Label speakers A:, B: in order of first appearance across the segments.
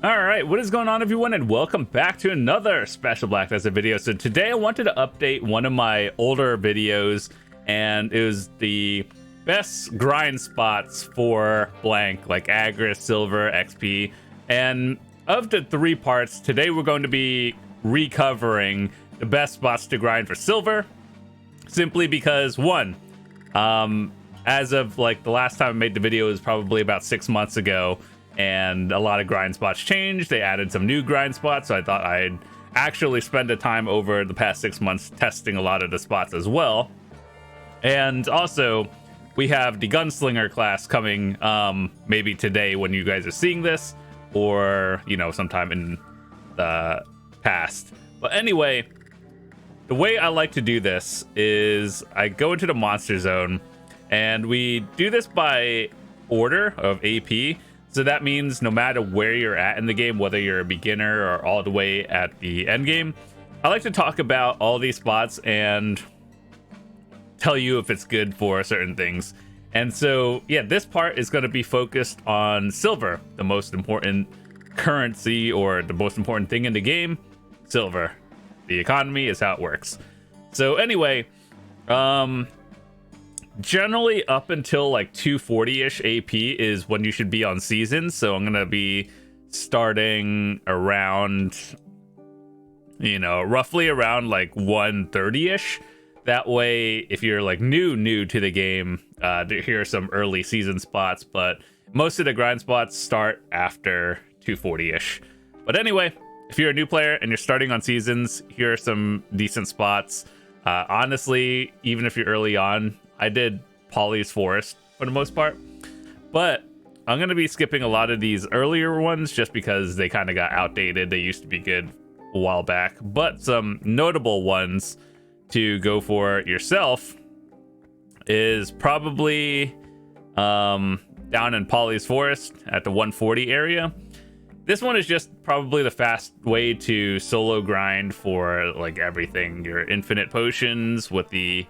A: All right, what is going on, everyone, and welcome back to another Special Black Desert video. So today I wanted to update one of my older videos, and it was the best grind spots for blank, like Agris, Silver, XP. And of the three parts, today we're going to be recovering the best spots to grind for Silver, simply because, one, as of like the last time I made the video was probably about 6 months ago, and a lot of grind spots changed. They added some new grind spots, so I thought I'd actually spend the time over the past 6 months testing a lot of the spots as well. And also, we have the Gunslinger class coming maybe today when you guys are seeing this, or, you know, sometime in the past. But anyway, the way I like to do this is I go into the monster zone, and we do this by order of AP. So that means no matter where you're at in the game, whether you're a beginner or all the way at the end game, I like to talk about all these spots and tell you if it's good for certain things. And so, yeah, this part is going to be focused on Silver, the most important currency or the most important thing in the game. Silver. The economy is how it works. So anyway, generally up until like 240-ish AP is when you should be on seasons. So I'm gonna be starting around, you know, roughly around like 130-ish. That way, if you're like new to the game, here are some early season spots, but most of the grind spots start after 240-ish. But anyway, if you're a new player and you're starting on seasons, here are some decent spots. Honestly, even if you're early on, I did Polly's Forest for the most part, but I'm going to be skipping a lot of these earlier ones just because they kind of got outdated. They used to be good a while back, but some notable ones to go for yourself is probably down in Polly's Forest at the 140 area. This one is just probably the fast way to solo grind for like everything. Your infinite potions with the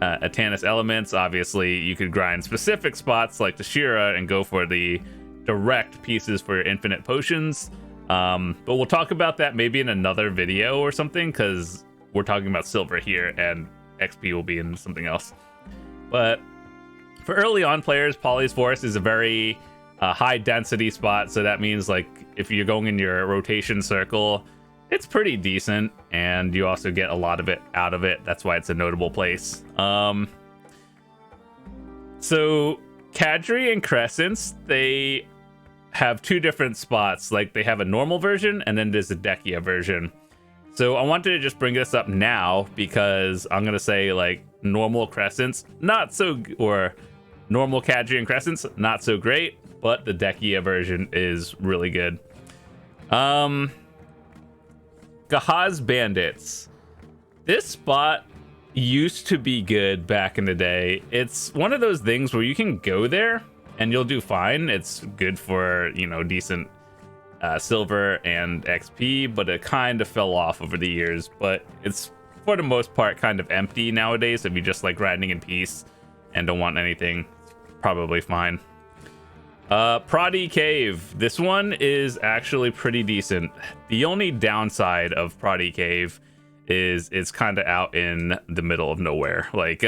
A: Atanus elements. Obviously, you could grind specific spots like the Shira and go for the direct pieces for your infinite potions. But we'll talk about that maybe in another video or something, because we're talking about Silver here and XP will be in something else. But for early on players, Polly's Forest is a very high density spot. So that means like if you're going in your rotation circle, it's pretty decent, and you also get a lot of it out of it. That's why it's a notable place. So Kadri and Crescents, they have two different spots. Like they have a normal version, and then there's a Dekia version. So I wanted to just bring this up now because I'm gonna say like normal Crescents, not so, or normal Kadri and Crescents, not so great, but the Dekia version is really good. Gahaz Bandits. This spot used to be good back in the day. It's one of those things where you can go there and you'll do fine. It's good for, you know, decent Silver and XP, but it kind of fell off over the years. But it's, for the most part, kind of empty nowadays. If you just like grinding in peace and don't want anything, it's probably fine. Prodi Cave. This one is actually pretty decent. The only downside of Prodi Cave is it's kind of out in the middle of nowhere. Like,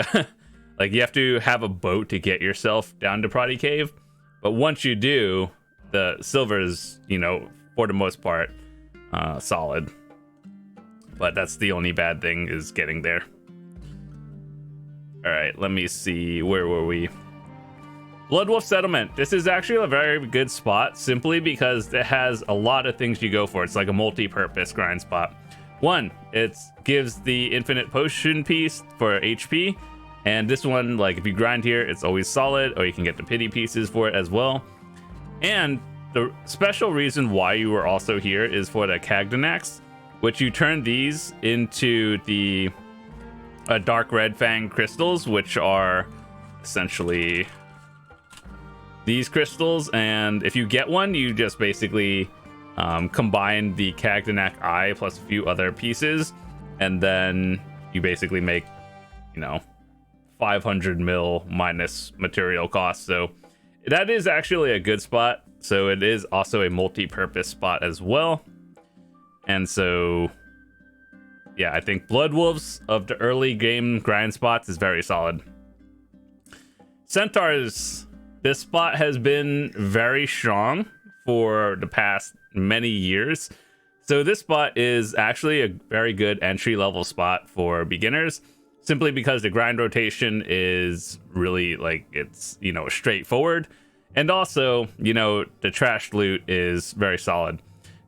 A: like you have to have a boat to get yourself down to Prodi Cave. But once you do, the Silver is, you know, for the most part, solid. But that's the only bad thing, is getting there. All right, let me see. Where were we? Bloodwolf Settlement. This is actually a very good spot simply because it has a lot of things you go for. It's like a multi-purpose grind spot. One, it gives the infinite potion piece for HP. And this one, like if you grind here, it's always solid, or you can get the pity pieces for it as well. And the special reason why you were also here is for the Kagdanax, which you turn these into the Dark Red Fang crystals, which are essentially these crystals. And if you get one, you just basically combine the Kagdanak eye plus a few other pieces, and then you basically make, you know, 500 mil minus material cost. So that is actually a good spot. so it is also a multi-purpose spot as well. And so, yeah, I think Blood Wolves of the early game grind spots is very solid. Centaurs, this spot has been very strong for the past many years. So this spot is actually a very good entry level spot for beginners, simply because the grind rotation is really like, it's, you know, straightforward. And also, you know, the trash loot is very solid.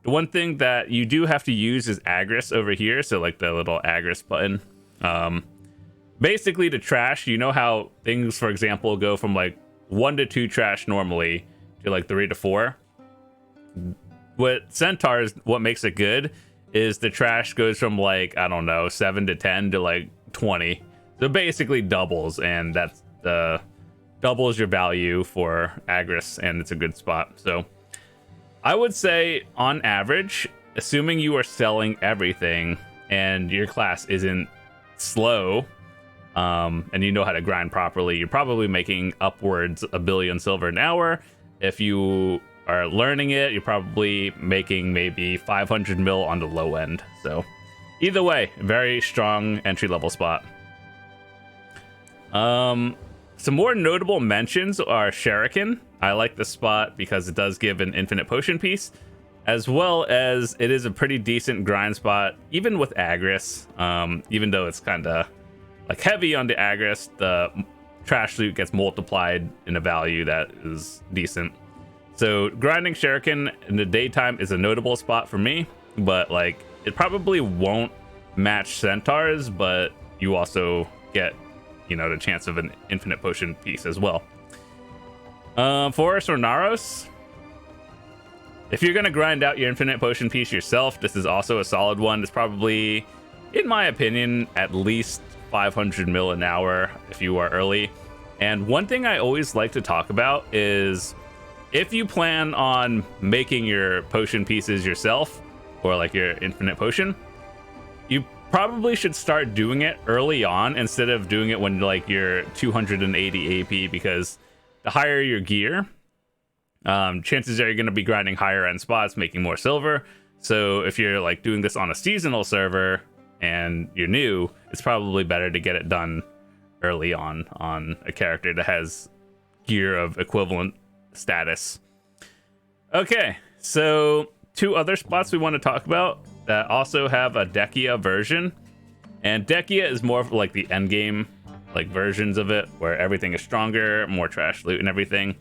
A: The one thing that you do have to use is Agris over here. So like the little Agris button. Basically the trash, you know how things, for example, go from like 1 to 2 trash normally to like 3 to 4. What Centaurs, what makes it good is the trash goes from like, I don't know, 7 to 10 to like 20. So basically doubles, and that's doubles your value for Agris, and it's a good spot. So I would say on average, assuming you are selling everything and your class isn't slow, and you know how to grind properly, you're probably making upwards 1 billion silver an hour. If you are learning it, you're probably making maybe 500 mil on the low end. So either way, very strong entry level spot. Some more notable mentions are Shuriken. I like this spot because it does give an infinite potion piece, as well as it is a pretty decent grind spot, even with Agris. Even though it's kind of like heavy on the Agris, the trash loot gets multiplied in a value that is decent. So grinding Shuriken in the daytime is a notable spot for me, but like it probably won't match Centaurs, but you also get, you know, the chance of an infinite potion piece as well. Forest or Naros, if you're gonna grind out your infinite potion piece yourself, this is also a solid one. It's probably, in my opinion, at least 500 mil an hour if you are early. And one thing I always like to talk about is if you plan on making your potion pieces yourself, or like your infinite potion, you probably should start doing it early on instead of doing it when like you're 280 AP, because the higher your gear, chances are you're going to be grinding higher end spots, making more silver. So if you're like doing this on a seasonal server and you're new, it's probably better to get it done early on a character that has gear of equivalent status. Okay, so 2 other spots we want to talk about that also have a Dekia version, and Dekia is more of like the end game like versions of it, where everything is stronger, more trash loot and everything.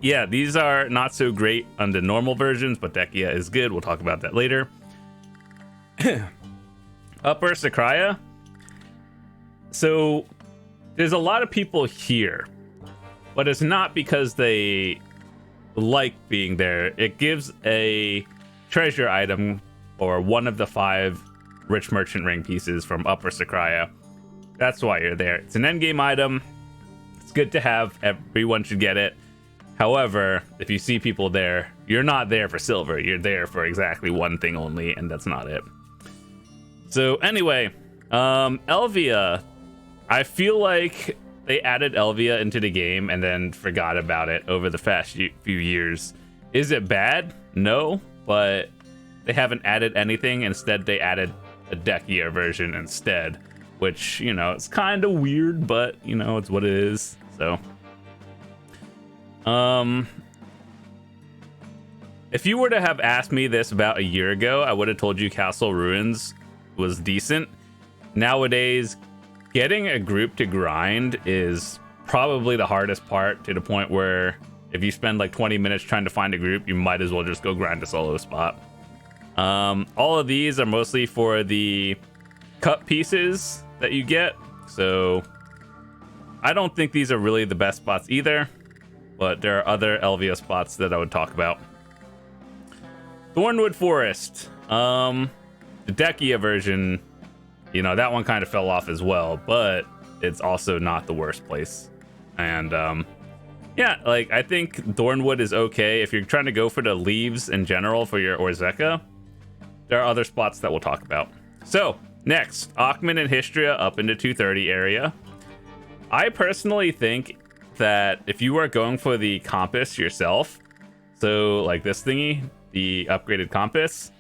A: Yeah, these are not so great on the normal versions, but Dekia is good. We'll talk about that later. Upper Sakraya. So there's a lot of people here, but it's not because they like being there. It gives a treasure item or one of the 5 rich merchant ring pieces from Upper Sakraya. That's why you're there. It's an endgame item. It's good to have. Everyone should get it. However, if you see people there, you're not there for silver. You're there for exactly one thing only, and that's not it. So anyway, Elvia. I feel like they added Elvia into the game and then forgot about it over the past few years. Is it bad? No, but they haven't added anything. Instead, they added a Dekia version instead, which, you know, it's kind of weird, but, you know, it's what it is. So, if you were to have asked me this about a year ago, I would have told you Castle Ruins was decent. Nowadays, getting a group to grind is probably the hardest part, to the point where if you spend like 20 minutes trying to find a group, you might as well just go grind a solo spot. All of these are mostly for the cut pieces that you get, so I don't think these are really the best spots either, but there are other Elvia spots that I would talk about. Thornwood Forest. The Dekia version, you know, that one kind of fell off as well, but it's also not the worst place. And yeah, like I think Thornwood is okay if you're trying to go for the leaves in general for your Orzeka. There are other spots that we'll talk about. So next, Akhman and Histria up into 230 area. I personally think that if you are going for the compass yourself, so like this thingy, the upgraded compass,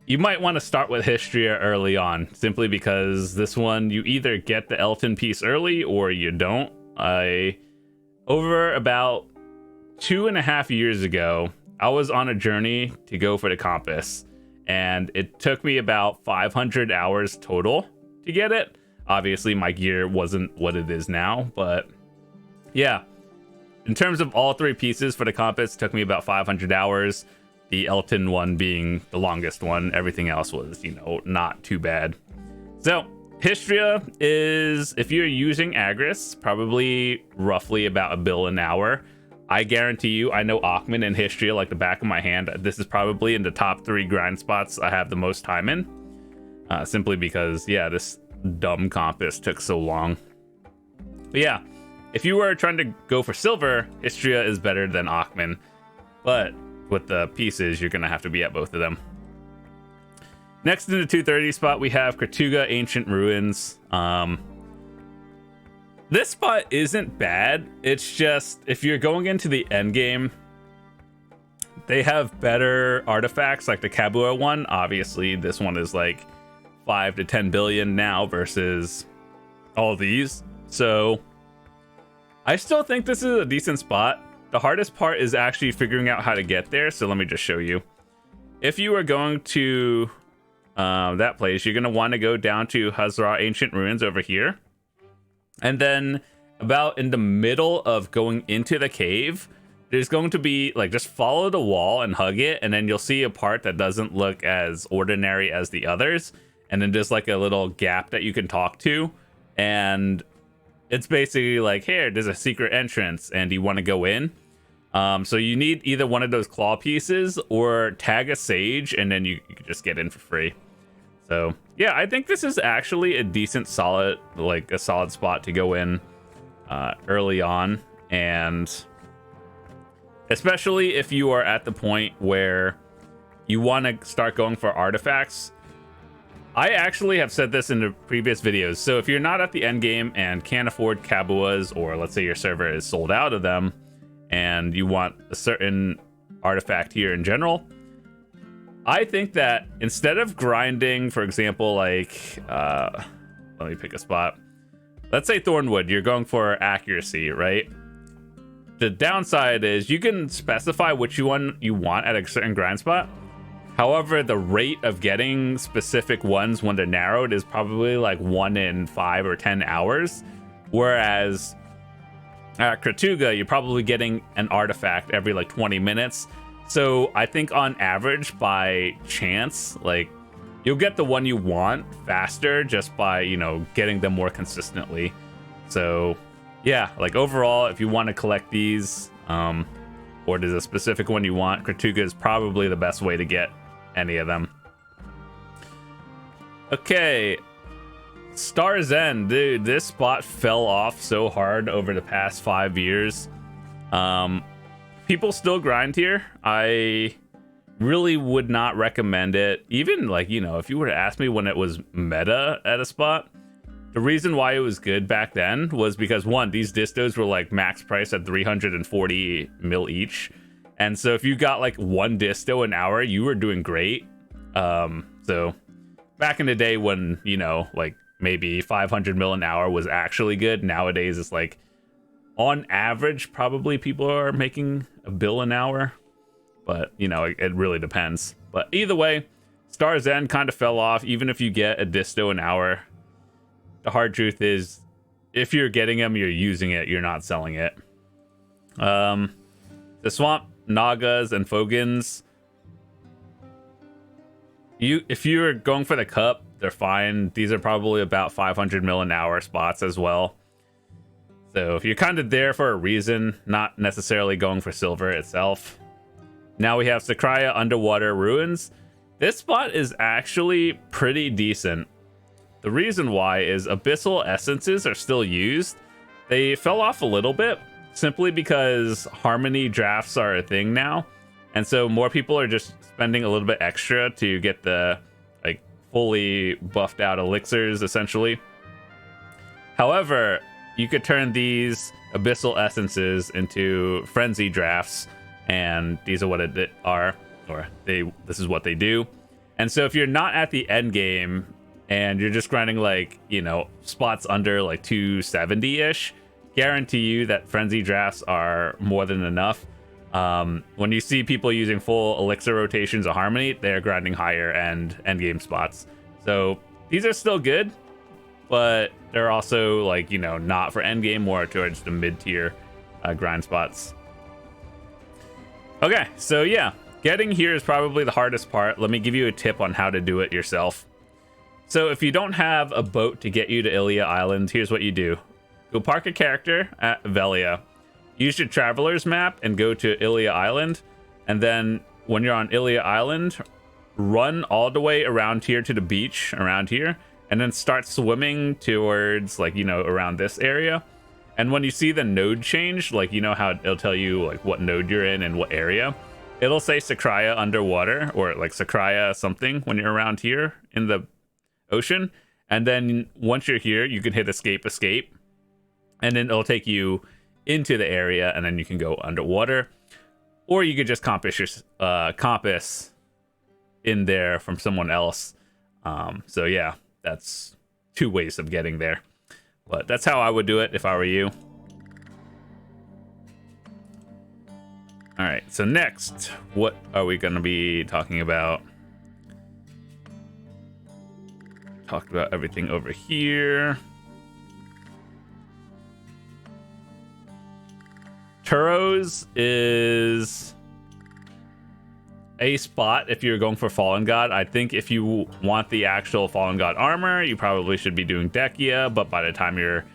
A: you might want to start with Histria early on, simply because this one, you either get the Elton piece early or you don't. Over about 2.5 years ago, I was on a journey to go for the compass, and it took me about 500 hours total to get it. Obviously, my gear wasn't what it is now, but yeah. In terms of all 3 pieces for the compass, it took me about 500 hours. The Elton one being the longest one. Everything else was, not too bad. So, Histria is, if you're using Agris, probably roughly about a bill an hour. I guarantee you, I know Akhman and Histria like the back of my hand. This is probably in the top 3 grind spots I have the most time in. Simply because, yeah, this dumb compass took so long. But yeah, if you were trying to go for silver, Histria is better than Akhman. But with the pieces, you're going to have to be at both of them. Next in the 230 spot, we have Kertuga Ancient Ruins. This spot isn't bad. It's just, if you're going into the end game, they have better artifacts, like the Kabua one. Obviously, this one is like 5 to 10 billion now versus all these. So I still think this is a decent spot. The hardest part is actually figuring out how to get there. So let me just show you. If you are going to that place, you're going to want to go down to Hazra Ancient Ruins over here. And then about in the middle of going into the cave, there's going to be like, just follow the wall and hug it. And then you'll see a part that doesn't look as ordinary as the others. And then there's like a little gap that you can talk to. And it's basically like, here, there's a secret entrance and you want to go in. So you need either one of those claw pieces or tag a sage, and then you can just get in for free. So yeah, I think this is actually a decent, solid, like a solid spot to go in early on. And especially if you are at the point where you want to start going for artifacts. I actually have said this in the previous videos. So if you're not at the end game and can't afford Kabuas, or let's say your server is sold out of them and you want a certain artifact here in general, I think that instead of grinding, for example, like, let me pick a spot. Let's say Thornwood, you're going for accuracy, right? The downside is you can specify which one you want at a certain grind spot. However, the rate of getting specific ones when they're narrowed is probably like 1 in 5 or 10 hours. Whereas at Kertuga, you're probably getting an artifact every like 20 minutes. So I think on average, by chance, like you'll get the one you want faster just by, getting them more consistently. So yeah, like overall, if you want to collect these, or there's a specific one you want, Kertuga is probably the best way to get any of them. Okay, Star's End, dude, this spot fell off so hard over the past 5 years. People still grind here. I really would not recommend it. Even like, if you were to ask me when it was meta at a spot, the reason why it was good back then was because, one, these distos were like max price at 340 mil each. And so if you got like one disto an hour, you were doing great. So back in the day when, like maybe 500 mil an hour was actually good. Nowadays it's like, on average, probably people are making a bill an hour. But, it really depends. But either way, Star's End kind of fell off. Even if you get a disto an hour, the hard truth is, if you're getting them, you're using it, you're not selling it. The Swamp Nagas and Fogans, if you're going for the cup, they're fine. These are probably about 500 mil an hour spots as well. So if you're kind of there for a reason, not necessarily going for silver itself. Now we have Sakraya Underwater Ruins. This spot is actually pretty decent. The reason why is abyssal essences are still used. They fell off a little bit simply because harmony drafts are a thing now. And so more people are just spending a little bit extra to get the fully buffed out elixirs essentially. However, you could turn these abyssal essences into frenzy drafts, and these are what it are, or this is what they do. And so if you're not at the end game and you're just grinding like, you know, spots under like 270-ish, guarantee you that frenzy drafts are more than enough. When you see people using full elixir rotations of harmony, they're grinding higher end game spots. So these are still good, but they're also like, you know, not for end game, more towards the mid-tier grind spots. Okay, so yeah, getting here is probably the hardest part. Let me give you a tip on how to do it yourself. So if you don't have a boat to get you to Ilia Island, here's what you do. Go park a character at Velia. Use your traveler's map and go to Ilia Island. And then when you're on Ilia Island, run all the way around here to the beach around here. And then start swimming towards, like, you know, around this area. And when you see the node change, like, you know how it'll tell you like what node you're in and what area, it'll say Sakraya underwater, or like Sakraya something when you're around here in the ocean. And then once you're here, you can hit escape, and then it'll take you into the area, and then you can go underwater, or you could just compass your compass in there from someone else. So yeah, that's 2 ways of getting there. But that's how I would do it if I were you. All right, so next, what are we going to be talking about? Talked about everything over here. Turos is a spot if you're going for Fallen God. I think if you want the actual Fallen God armor, you probably should be doing Dekia, but by the time you're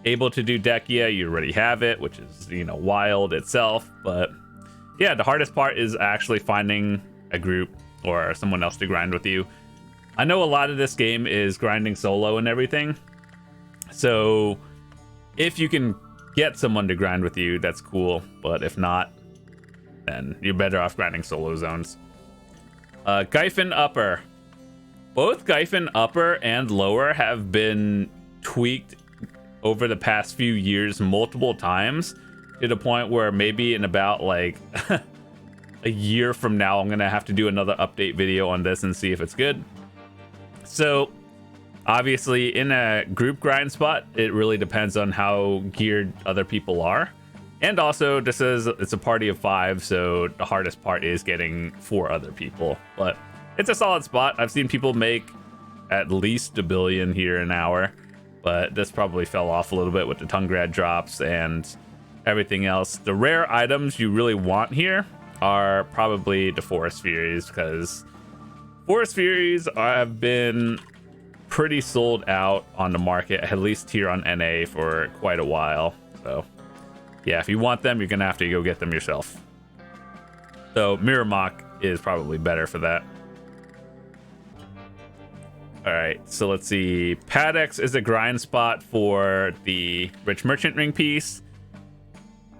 A: able to do Dekia, you already have it, which is, you know, wild itself. But yeah, the hardest part is actually finding a group or someone else to grind with you. I know a lot of this game is grinding solo and everything, so if you can get someone to grind with you, that's cool, but if not, then you're better off grinding solo zones. Gyphon Upper. Both Gyphon Upper and Lower have been tweaked over the past few years multiple times, to the point where maybe in about like a year from now, I'm gonna have to do another update video on this and see if it's good. So obviously in a group grind spot, it really depends on how geared other people are. And also, this is, it's a party of 5, so the hardest part is getting 4 other people. But it's a solid spot. I've seen people make at least 1 billion here an hour, but this probably fell off a little bit with the Tungrad drops and everything else. The rare items you really want here are probably the Forest Furies, because Forest Furies have been pretty sold out on the market, at least here on NA, for quite a while. So yeah, if you want them, you're gonna have to go get them yourself. So Mirror Mock is probably better for that. All right, so let's see. Padex is a grind spot for the Rich Merchant Ring piece.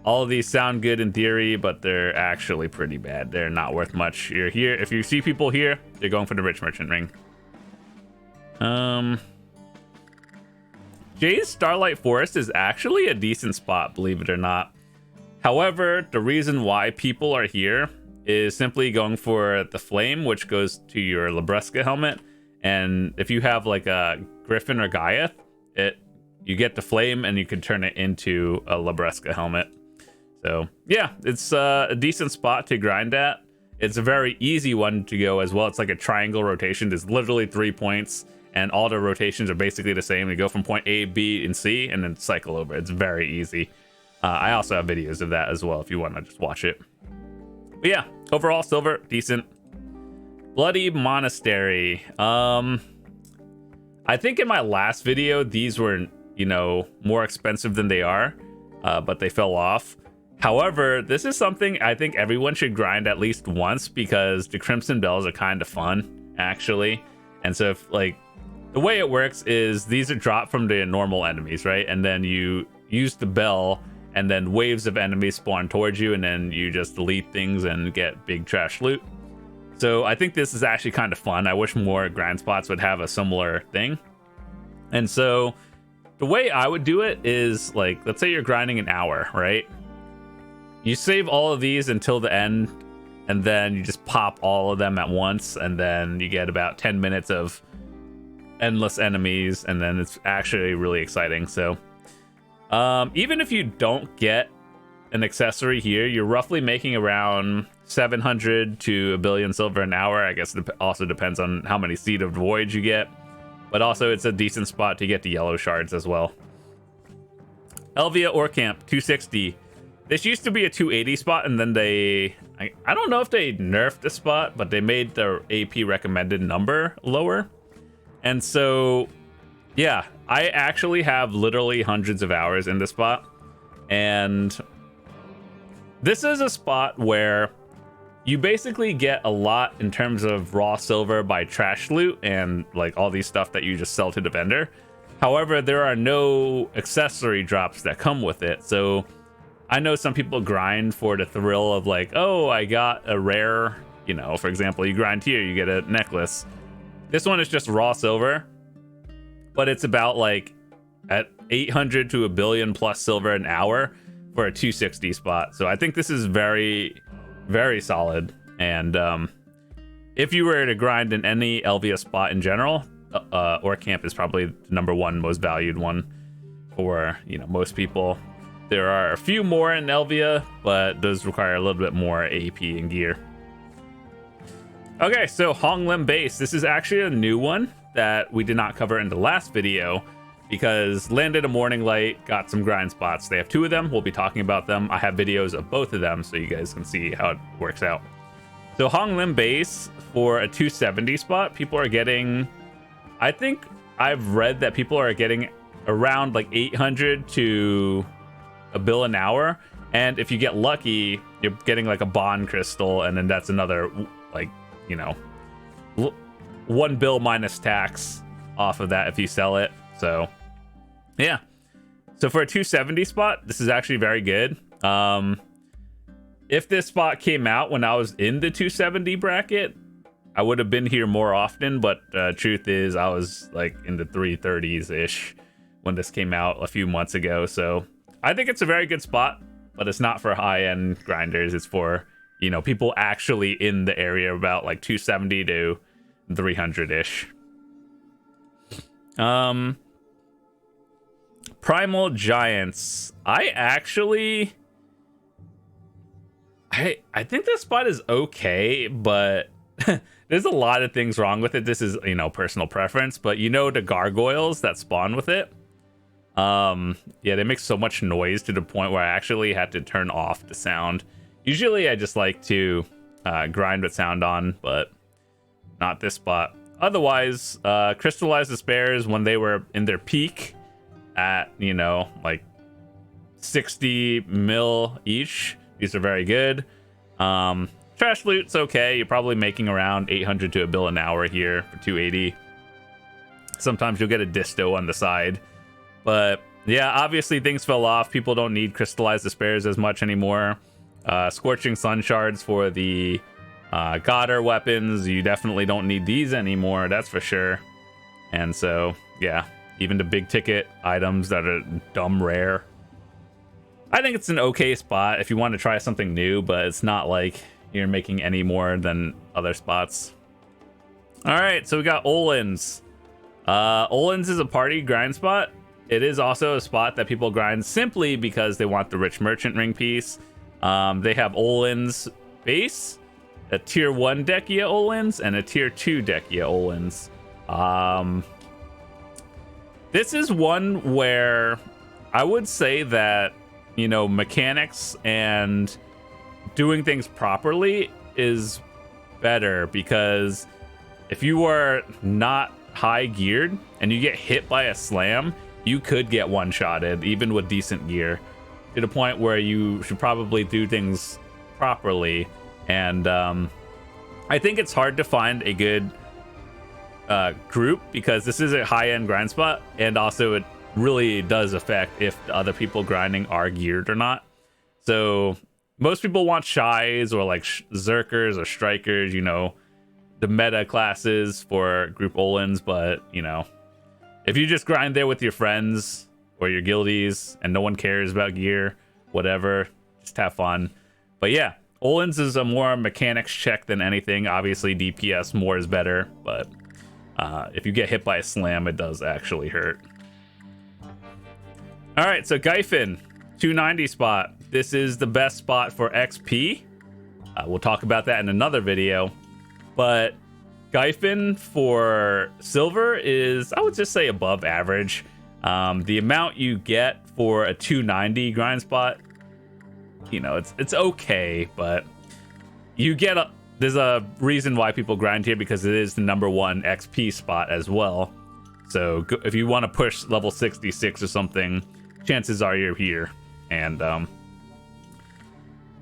A: All of these sound good in theory, but they're actually pretty bad. They're not worth much. You're here. If you see people here, they're going for the Rich Merchant Ring. Jay's Starlight Forest is actually a decent spot, believe it or not. However, the reason why people are here is simply going for the Flame, which goes to your Labresca helmet. And if you have like a Griffin or Gaiath, you get the Flame and you can turn it into a Labresca helmet. So yeah, it's a decent spot to grind at. It's a very easy one to go as well. It's like a triangle rotation. There's literally 3 points, and all the rotations are basically the same. You go from point A, B, and C, and then cycle over. It's very easy. I also have videos of that as well if you want to just watch it. But yeah, overall, silver, decent. Bloody Monastery. I think in my last video, these were, you know, more expensive than they are, but they fell off. However, this is something I think everyone should grind at least once, because the Crimson Bells are kind of fun, actually. And so if, like, the way it works is these are dropped from the normal enemies, right? And then you use the bell, and then waves of enemies spawn towards you, and then you just delete things and get big trash loot. So I think this is actually kind of fun. I wish more grind spots would have a similar thing. And so the way I would do it is, like, let's say you're grinding an hour, right? You save all of these until the end, and then you just pop all of them at once, and then you get about 10 minutes of endless enemies, and then it's actually really exciting. So even if you don't get an accessory here, you're roughly making around 700 to a billion silver an hour. I guess it also depends on how many Seed of Void you get, but also it's a decent spot to get the yellow shards as well. Elvia Ore Camp 260. This used to be a 280 spot, and then I don't know if they nerfed the spot, but they made the AP recommended number lower. And so, yeah, I actually have literally hundreds of hours in this spot. And this is a spot where you basically get a lot in terms of raw silver by trash loot and like all these stuff that you just sell to the vendor. However, there are no accessory drops that come with it. So I know some people grind for the thrill of like, oh, I got a rare, you know, for example, you grind here, you get a necklace. This one is just raw silver, but it's about like at 800 to a billion plus silver an hour for a 260 spot. So I think this is very, very solid. And if you were to grind in any Elvia spot in general, Ore Camp is probably the #1 most valued one for, you know, most people. There are a few more in Elvia, but those require a little bit more AP and gear. Okay, so Honglim Base. This is actually a new one that we did not cover in the last video because landed a Morning Light, got some grind spots. They have 2 of them. We'll be talking about them. I have videos of both of them so you guys can see how it works out. So Honglim Base for a 270 spot, people are getting, I think I've read that people are getting around like 800 to a bill an hour. And if you get lucky, you're getting like a bond crystal, and then that's another, like, you know, 1 bill minus tax off of that if you sell it. So yeah, so for a 270 spot, this is actually very good. If this spot came out when I was in the 270 bracket, I would have been here more often, but truth is I was like in the 330s ish when this came out a few months ago. So I think it's a very good spot, but it's not for high-end grinders. It's for, you know, people actually in the area about like 270 to 300-ish. Primal Giants. I think this spot is okay, but there's a lot of things wrong with it. This is, you know, personal preference, but you know the gargoyles that spawn with it? Yeah, they make so much noise to the point where I actually had to turn off the sound. Usually I just like to grind with sound on, but not this spot. Otherwise, Crystallized Despairs, when they were in their peak at, you know, like 60 mil each, these are very good. Trash loot's okay. You're probably making around 800 to a bill an hour here for 280. Sometimes you'll get a disto on the side. But yeah, obviously things fell off. People don't need Crystallized Despairs as much anymore. Scorching Sun Shards for the Godder weapons. You definitely don't need these anymore, that's for sure. And so, yeah, even the big ticket items that are dumb rare. I think it's an okay spot if you want to try something new, but it's not like you're making any more than other spots. All right, so we got Olin's. Olin's is a party grind spot. It is also a spot that people grind simply because they want the rich merchant ring piece. They have Olin's base, a tier 1 Dekia Olin's, and a tier 2 Dekia Olin's. This is one where I would say that, you know, mechanics and doing things properly is better, because if you are not high geared and you get hit by a slam, you could get one-shotted even with decent gear, to the point where you should probably do things properly. And I think it's hard to find a good group, because this is a high-end grind spot, and also it really does affect if the other people grinding are geared or not. So most people want Shies or like Zerkers or Strikers, you know, the meta classes for group Olins. But, you know, if you just grind there with your friends, or your guildies, and no one cares about gear, whatever. Just have fun. But yeah, Olin's is a more mechanics check than anything. Obviously, DPS more is better, but if you get hit by a slam, it does actually hurt. All right, so Gyfin, 290 spot. This is the best spot for XP. We'll talk about that in another video. But Gyfin for silver is, I would just say, above average. The amount you get for a 290 grind spot, you know, it's okay, but you get there's a reason why people grind here, because it is the #1 XP spot as well. So if you want to push level 66 or something, chances are you're here. And the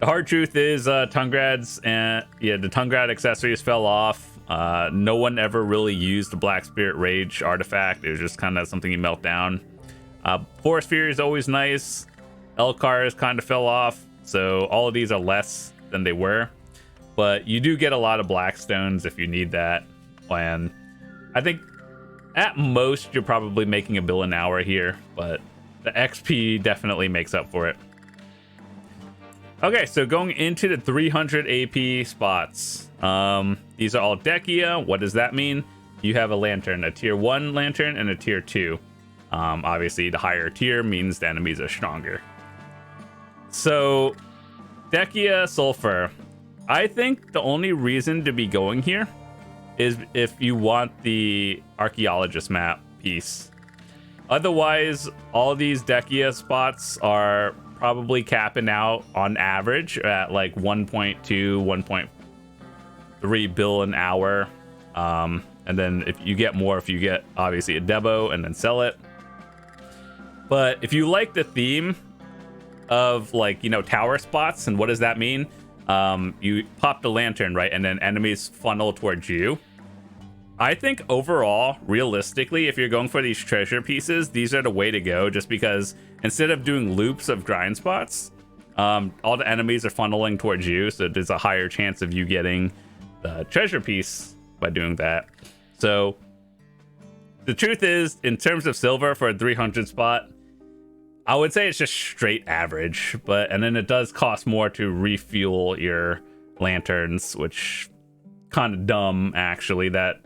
A: hard truth is Tungrads and the Tungrad accessories fell off. No one ever really used the Black Spirit Rage artifact. It was just kind of something you melt down. Forest Fury is always nice. Elcars kind of fell off, so all of these are less than they were. But you do get a lot of Blackstones if you need that. And I think at most you're probably making a bill an hour here, but the XP definitely makes up for it. Okay, so going into the 300 AP spots. These are all Dekia. What does that mean? You have a lantern, a tier 1 lantern and a tier 2. Obviously, the higher tier means the enemies are stronger. So, Dekia Sulfur. I think the only reason to be going here is if you want the Archaeologist map piece. Otherwise, all these Dekia spots are probably capping out on average at like 1.2, 1.3 bill an hour. And then if you get more, if you get obviously a Debo and then sell it. But if you like the theme of, like, you know, tower spots, and what does that mean? You pop the lantern, right? And then enemies funnel towards you. I think overall, realistically, if you're going for these treasure pieces, these are the way to go, just because instead of doing loops of grind spots, all the enemies are funneling towards you, so there's a higher chance of you getting the treasure piece by doing that. So the truth is, in terms of silver for a 300 spot, I would say it's just straight average, and then it does cost more to refuel your lanterns, which kind of dumb, actually, that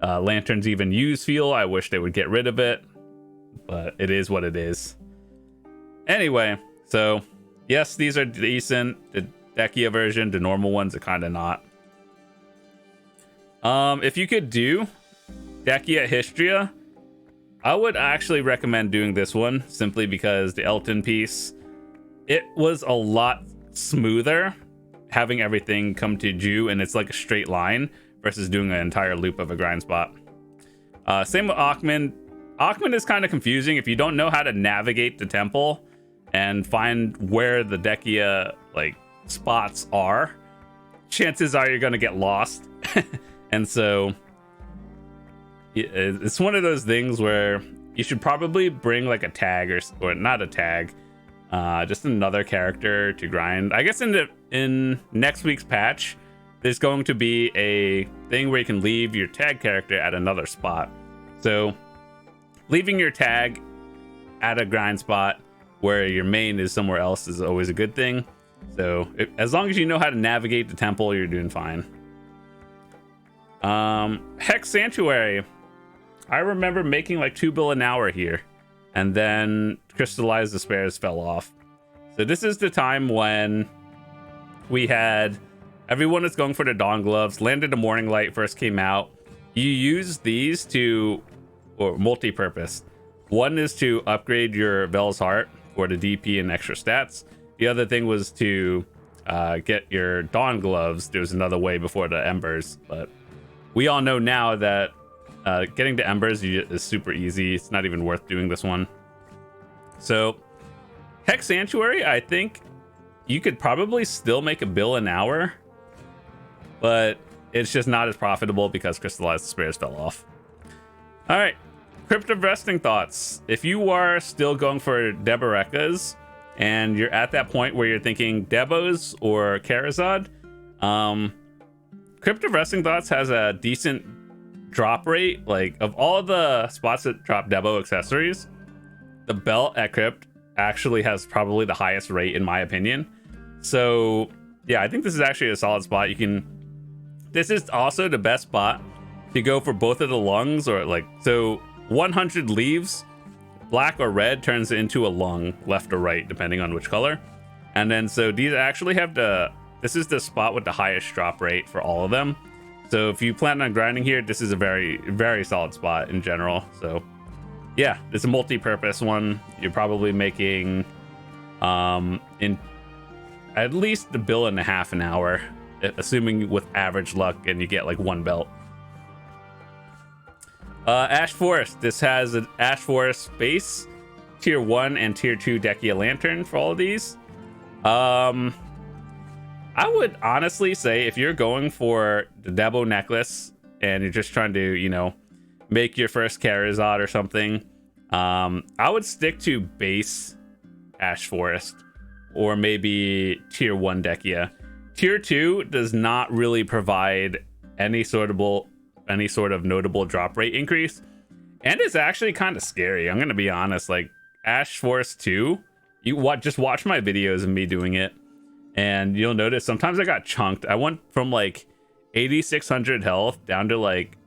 A: lanterns even use fuel. I wish they would get rid of it, but it is what it is. Anyway, so yes, these are decent. The Dekia version, the normal ones are kind of not. If you could do Dekia Histria, I would actually recommend doing this one, simply because the Elton piece, it was a lot smoother having everything come to you, and it's like a straight line versus doing an entire loop of a grind spot. Same with Akhman. Akhman is kind of confusing if you don't know how to navigate the temple and find where the Dekia like spots are. Chances are you're going to get lost. And so it's one of those things where you should probably bring like a tag or not a tag, just another character to grind. I guess in next week's patch, there's going to be a thing where you can leave your tag character at another spot. So leaving your tag at a grind spot where your main is somewhere else is always a good thing. So as long as you know how to navigate the temple, you're doing fine. Hex Sanctuary. I remember making like 2 bill an hour here, and then Crystallized Despairs fell off. So this is the time when we had everyone is going for the Dawn Gloves. Landed the Morning Light first came out. You use these or multi-purpose. One is to upgrade your Vel's Heart for the DP and extra stats. The other thing was to get your Dawn Gloves. There's another way before the Embers, but we all know now that getting to Embers is super easy. It's not even worth doing this one. So Hex Sanctuary, I think you could probably still make a bill an hour, but it's just not as profitable because Crystallized Despairs fell off. All right, Cryptic Resting Thoughts. If you are still going for Debarekas and you're at that point where you're thinking Debos or Karazad, Cryptic Resting Thoughts has a decent drop rate. Like, of all the spots that drop Debo accessories, the belt at Crypt actually has probably the highest rate in my opinion. So yeah, I think this is actually a solid spot. This is also the best spot to go for both of the lungs, or like, so 100 leaves, black or red turns into a lung, left or right, depending on which color. And then, so these actually have this is the spot with the highest drop rate for all of them. So if you plan on grinding here, this is a very, very solid spot in general. So yeah, it's a multi-purpose one. You're probably making in at least $1.5 billion an hour, assuming with average luck and you get like one belt. Ash Forest. This has an Ash Forest base, tier 1 and tier 2 Dekia Lantern for all of these. I would honestly say if you're going for the Debo necklace and you're just trying to, you know, make your first Charizard or something, I would stick to base Ash Forest or maybe tier 1 Dekia. Tier 2 does not really provide any sort of notable drop rate increase, and it's actually kind of scary. I'm gonna be honest. Like Ash Forest 2, just watch my videos of me doing it, and you'll notice sometimes I got chunked. I went from like 8,600 health down to like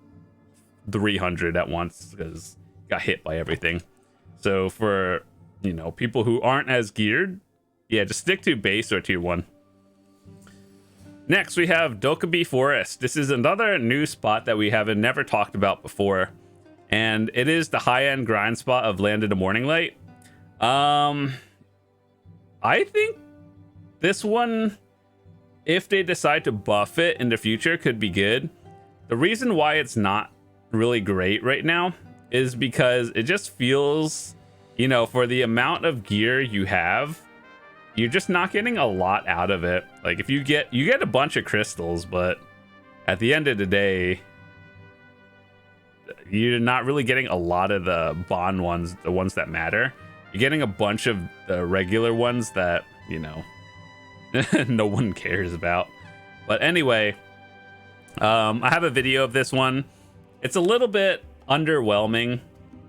A: 300 at once because got hit by everything. So for, you know, people who aren't as geared, yeah, just stick to base or tier 1. Next, we have Dokkaebi Forest. This is another new spot that we haven't never talked about before, and it is the high-end grind spot of Land of the Morning Light. I think this one, if they decide to buff it in the future, could be good. The reason why it's not really great right now is because it just feels, you know, for the amount of gear you have, you're just not getting a lot out of it. Like if you get a bunch of crystals, but at the end of the day, you're not really getting a lot of the bond ones, the ones that matter. You're getting a bunch of the regular ones that, you know, no one cares about. But anyway, I have a video of this one. It's a little bit underwhelming.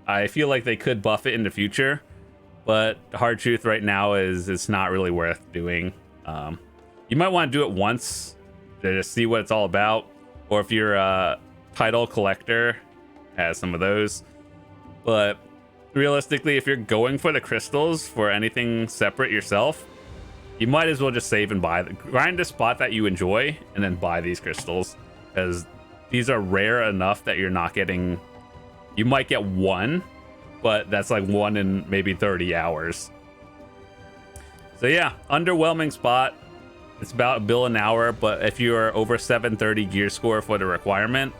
A: I feel like they could buff it in the future, but the hard truth right now is it's not really worth doing. You might want to do it once to just see what it's all about, or if you're a title collector, has some of those. But realistically, if you're going for the crystals for anything separate yourself, you might as well just save and grind a spot that you enjoy and then buy these crystals, because these are rare enough that you're not getting. You might get one, but that's like one in maybe 30 hours. So yeah, underwhelming spot. It's about $1 billion an hour, but if you're over 730 gear score for the requirement,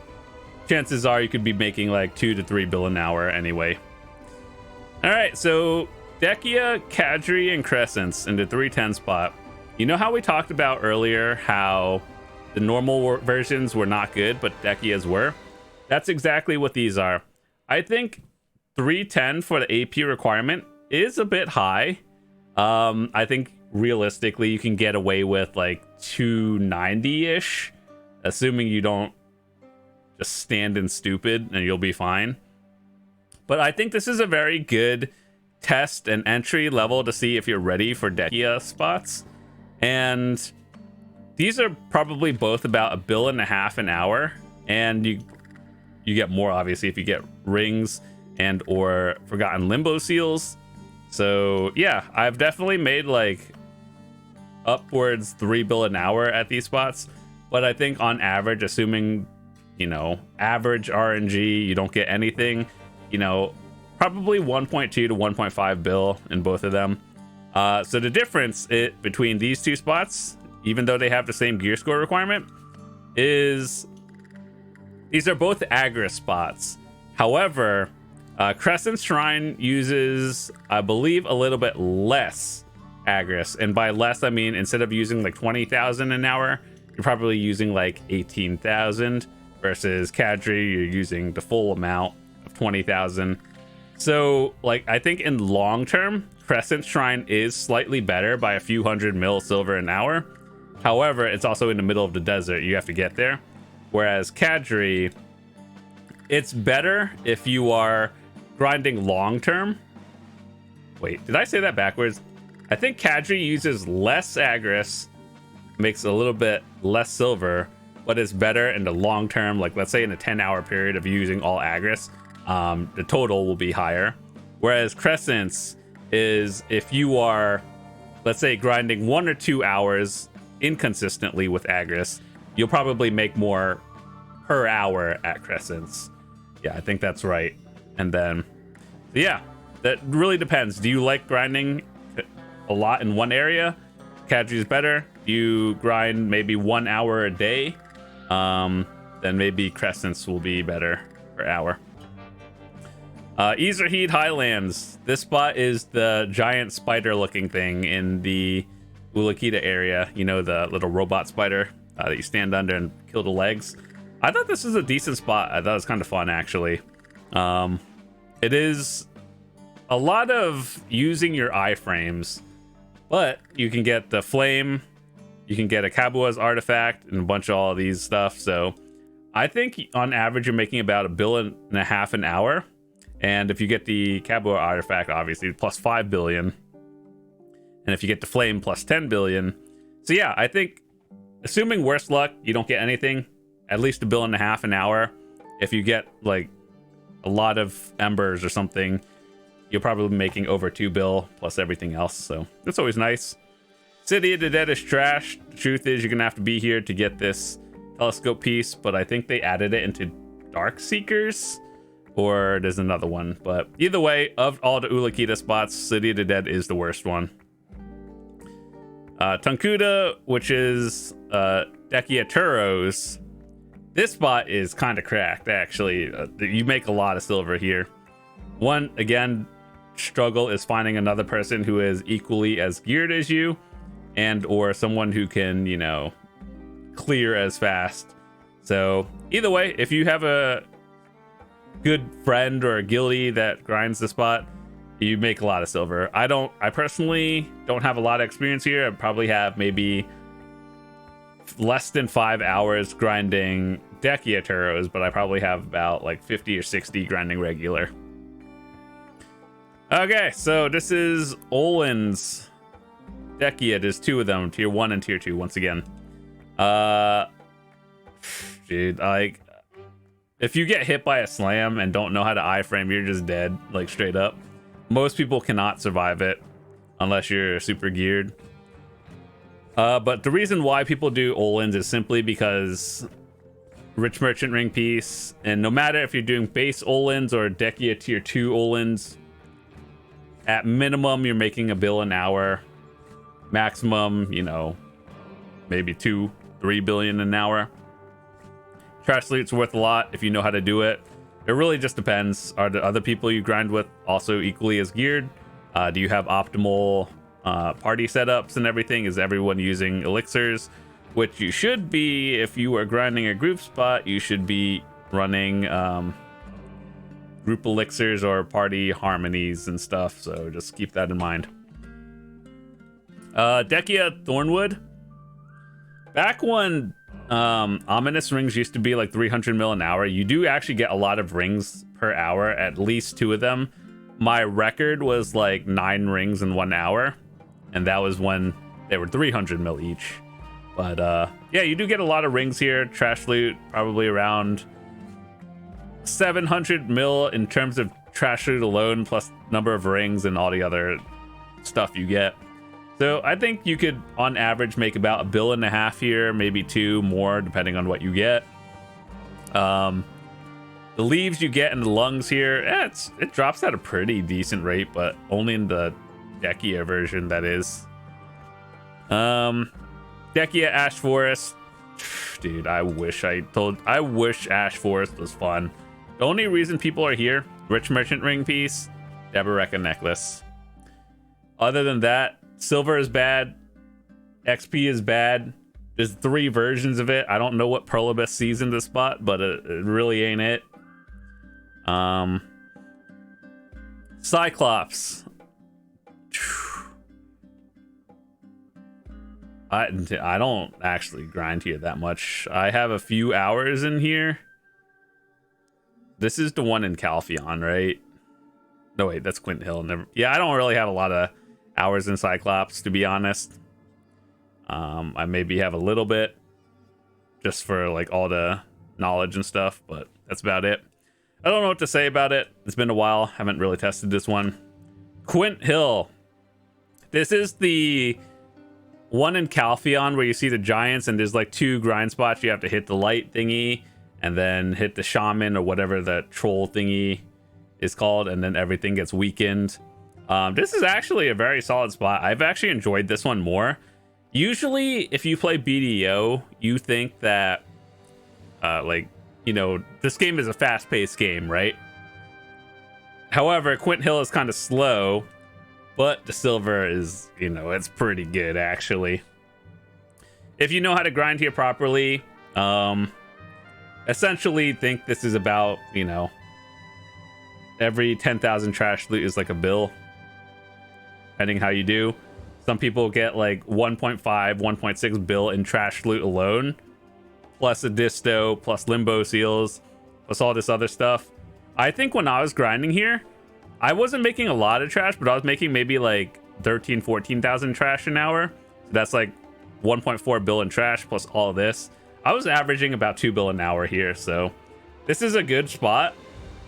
A: chances are you could be making like 2 to 3 billion an hour anyway. All right, so Dekia, Kadri, and Crescents in the 310 spot. You know how we talked about earlier how the normal versions were not good, but Dekias were? That's exactly what these are. I think 310 for the AP requirement is a bit high. I think realistically you can get away with like 290-ish, assuming you don't just stand in stupid, and you'll be fine. But I think this is a very good test and entry level to see if you're ready for Dekia spots. And these are probably both about $1.5 billion an hour, and you get more obviously if you get rings and or Forgotten Limbo seals. So yeah, I've definitely made like upwards $3 billion an hour at these spots, but I think on average, assuming, you know, average RNG, you don't get anything, you know, probably 1.2 to 1.5 bill in both of them. So the difference between these two spots, even though they have the same gear score requirement, is these are both Agris spots. However, Crescent Shrine uses, I believe, a little bit less Agris, and by less I mean instead of using like 20,000 an hour, you're probably using like 18,000, versus Kadri, you're using the full amount of 20,000. So like I think in long term, Crescent Shrine is slightly better by a few hundred mil silver an hour. However, it's also in the middle of the desert, you have to get there. Whereas Kadri, it's better if you are grinding long term, Wait, did I say that backwards? I think Kadri uses less Agris, makes a little bit less silver, but it's better in the long term. Like, let's say in a 10-hour period of using all Agris, the total will be higher. Whereas Crescents is if you are, let's say, grinding 1 or 2 hours inconsistently with Agris, you'll probably make more per hour at Crescents. Yeah, I think that's right. And then, yeah, that really depends. Do you like grinding a lot in one area? Kadri is better. You grind maybe 1 hour a day, then maybe Crescents will be better per hour. Ezerheed Highlands. This spot is the giant spider looking thing in the Ulakita area. You know, the little robot spider that you stand under and kill the legs. I thought this was a decent spot. I thought it was kind of fun, actually. It is a lot of using your iframes, but you can get the flame, you can get a Kabua's artifact, and a bunch of all of these stuff. So I think on average you're making about $1.5 billion an hour. And if you get the Kabua artifact, obviously, plus 5 billion. And if you get the flame, plus 10 billion. So yeah, I think, assuming worst luck, you don't get anything, at least $1.5 billion an hour. If you get, like, a lot of embers or something, you're probably making over 2 bill plus everything else. So that's always nice. City of the Dead is trash. The truth is, you're going to have to be here to get this telescope piece. But I think they added it into Dark Seekers. Or there's another one, but either way, of all the Ulakita spots, City of the Dead is the worst one. Tunkuda, which is Dekiaturos. This spot is kind of cracked, actually. You make a lot of silver here. One, again, struggle is finding another person who is equally as geared as you, and or someone who can, you know, clear as fast. So either way, if you have a good friend or a guildie that grinds the spot, you make a lot of silver. I personally don't have a lot of experience here. I probably have maybe less than 5 hours grinding Dekiaturos, but I probably have about like 50 or 60 grinding regular. Okay, so this is Olin's Dekia. There's 2 of them, tier 1 and tier 2 once again. Dude, like, if you get hit by a slam and don't know how to iframe, you're just dead, like straight up. Most people cannot survive it unless you're super geared. But the reason why people do Olin's is simply because Rich Merchant Ring piece, and no matter if you're doing base Olin's or Dekia tier 2 Olin's, at minimum you're making $1 billion an hour. Maximum, you know, maybe $2-3 billion an hour. Trash loot's worth a lot if you know how to do it. It really just depends. Are the other people you grind with also equally as geared? Do you have optimal party setups and everything? Is everyone using elixirs? Which you should be. If you are grinding a group spot, you should be running group elixirs or party harmonies and stuff. So just keep that in mind. Dekia Thornwood. Back when ominous rings used to be like 300 mil an hour, you do actually get a lot of rings per hour, at least 2 of them. My record was like 9 rings in 1 hour, and that was when they were 300 mil each. But yeah, you do get a lot of rings here. Trash loot probably around 700 mil in terms of trash loot alone, plus number of rings and all the other stuff you get. So I think you could, on average, make about $1.5 billion here, maybe 2 more, depending on what you get. The leaves you get in the lungs here, it drops at a pretty decent rate, but only in the Dekia version, that is. Dekia Ash Forest. Dude, I wish Ash Forest was fun. The only reason people are here, Rich Merchant Ring piece, Deboreka necklace. Other than that, silver is bad, XP is bad. There's 3 versions of it. I don't know what Perlibus sees in this spot, but it really ain't it. Cyclops. I don't actually grind here that much. I have a few hours in here. This is the one in Calpheon, right? No, wait, that's Quint Hill. Never. Yeah, I don't really have a lot of hours in Cyclops, to be honest. I maybe have a little bit just for like all the knowledge and stuff, but that's about it. I don't know what to say about it. It's been a while. Haven't really tested this one. Quint Hill. This is the one in Calpheon where you see the giants and there's like 2 grind spots. You have to hit the light thingy and then hit the shaman or whatever the troll thingy is called, and then everything gets weakened. This is actually a very solid spot. I've actually enjoyed this one more. Usually, if you play BDO, you think that, like, you know, this game is a fast-paced game, right? However, Quint Hill is kind of slow, but the silver is, you know, it's pretty good, actually. If you know how to grind here properly, essentially think this is about, you know, every 10,000 trash loot is like a bill, depending how you do. Some people get like 1.5, 1.6 bill in trash loot alone, plus a disto, plus limbo seals, plus all this other stuff. I think when I was grinding here, I wasn't making a lot of trash, but I was making maybe like 13, 14,000 trash an hour. That's like 1.4 bill in trash plus all this. I was averaging about 2 bill an hour here, so this is a good spot.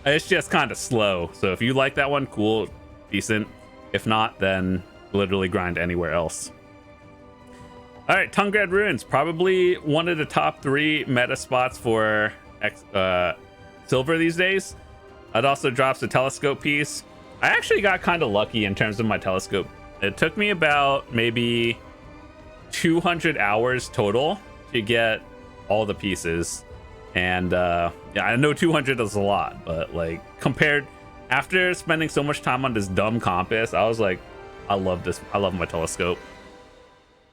A: It's just kind of slow, so if you like that one, cool, decent. If not, then literally grind anywhere else. All right, Tungrad Ruins, probably one of the top 3 meta spots for silver these days. It also drops a telescope piece. I actually got kind of lucky in terms of my telescope. It took me about maybe 200 hours total to get all the pieces. And yeah, I know 200 is a lot, but like compared, after spending so much time on this dumb compass, I was like, I love this. I love my telescope.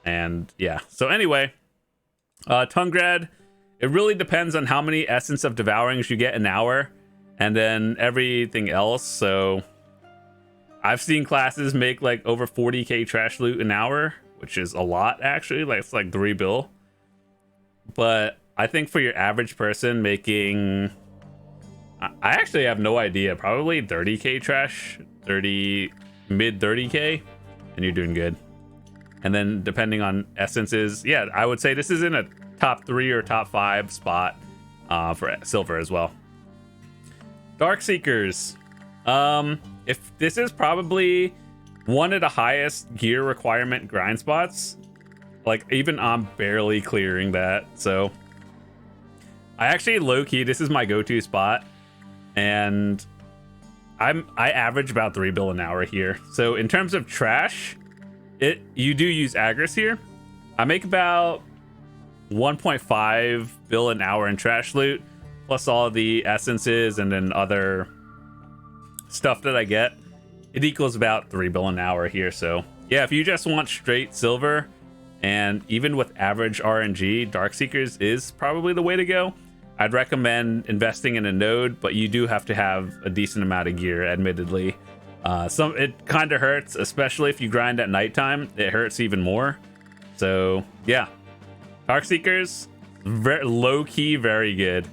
A: And yeah, so anyway, Tungrad, it really depends on how many Essence of Devourings you get an hour and then everything else. So I've seen classes make like over 40k trash loot an hour, which is a lot actually. Like it's like 3 bill. But I think for your average person making, I actually have no idea, probably 30k trash, mid 30k, and you're doing good. And then depending on essences, yeah, I would say this is in a top 3 or top 5 spot for silver as well. Dark Seekers. If this is probably one of the highest gear requirement grind spots, like even I'm barely clearing that. So I actually low-key, this is my go-to spot, and I average about 3 bill an hour here. So in terms of trash, you do use Agris here. I make about 1.5 bill an hour in trash loot, plus all the essences and then other stuff that I get. It equals about 3 bill an hour here. So yeah, if you just want straight silver, and even with average RNG, Dark Seekers is probably the way to go. I'd recommend investing in a node, but you do have to have a decent amount of gear, admittedly. It kind of hurts, especially if you grind at nighttime. It hurts even more. So yeah, Dark Seekers, very low-key, very good.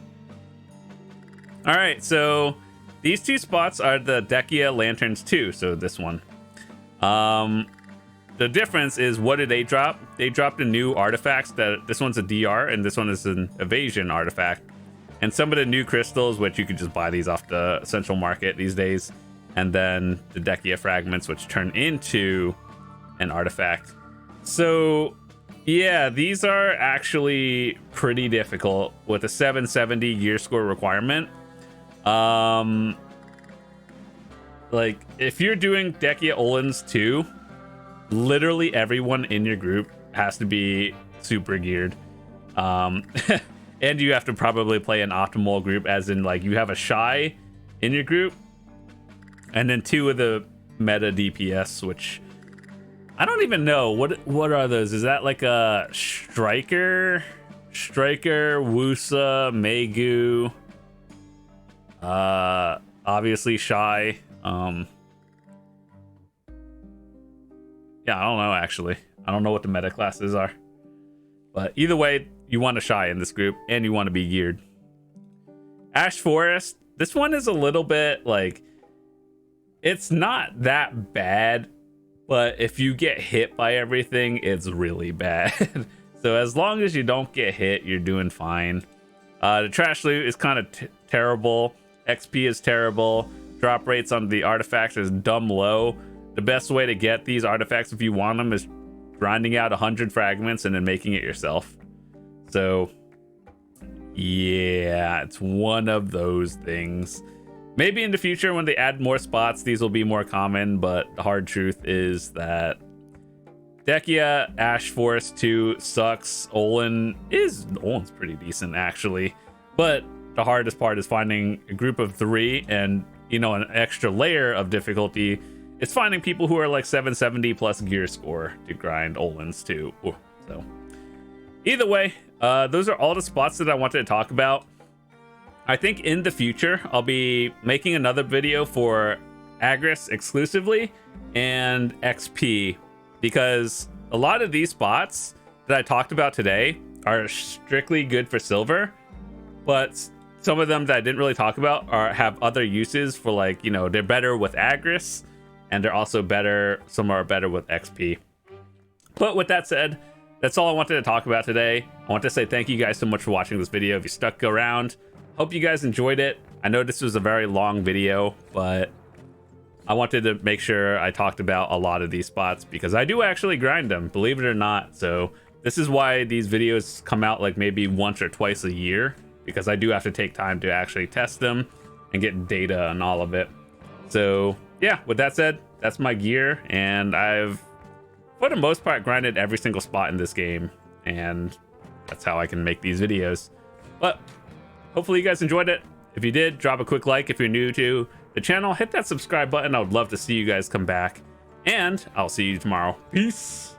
A: All right, so these 2 spots are the Dekia Lanterns 2, so this one. The difference is, what did they drop? They dropped a new artifacts. That this one's a DR and this one is an evasion artifact. And some of the new crystals, which you could just buy these off the central market these days. And then the Dekia fragments, which turn into an artifact. So yeah, these are actually pretty difficult with a 770 gear score requirement. Like if you're doing Dekia Olins 2, literally everyone in your group has to be super geared. And you have to probably play an optimal group, as in like you have a Shy in your group and then 2 of the meta DPS, which I don't even know what are those. Is that like a striker, Wusa, Megu, obviously Shy. Yeah, I don't know, actually. I don't know what the meta classes are. But either way, you want a Shy in this group, and you want to be geared. Ash Forest. This one is a little bit, like... It's not that bad, but if you get hit by everything, it's really bad. So as long as you don't get hit, you're doing fine. The trash loot is kind of terrible. XP is terrible. Drop rates on the artifacts is dumb low. The best way to get these artifacts if you want them is grinding out 100 fragments and then making it yourself. So yeah, it's one of those things. Maybe in the future when they add more spots, these will be more common, but the hard truth is that Dekia, Ash Forest 2 sucks. Olin's pretty decent actually, but the hardest part is finding a group of 3 and, you know, an extra layer of difficulty. It's finding people who are like 770 plus gear score to grind Olins too. So either way, those are all the spots that I wanted to talk about. I think in the future, I'll be making another video for Agris exclusively and XP, because a lot of these spots that I talked about today are strictly good for silver, but some of them that I didn't really talk about have other uses for, like, you know, they're better with Agris and they're also better, some are better with XP. But with that said, that's all I wanted to talk about today. I want to say thank you guys so much for watching this video. If you stuck around, hope you guys enjoyed it. I know this was a very long video, but I wanted to make sure I talked about a lot of these spots because I do actually grind them, believe it or not. So this is why these videos come out like maybe once or twice a year, because I do have to take time to actually test them and get data on all of it. So yeah, with that said, that's my gear, and I've, for the most part, grinded every single spot in this game, and that's how I can make these videos. But hopefully you guys enjoyed it. If you did, drop a quick like. If you're new to the channel, hit that subscribe button. I would love to see you guys come back, and I'll see you tomorrow. Peace.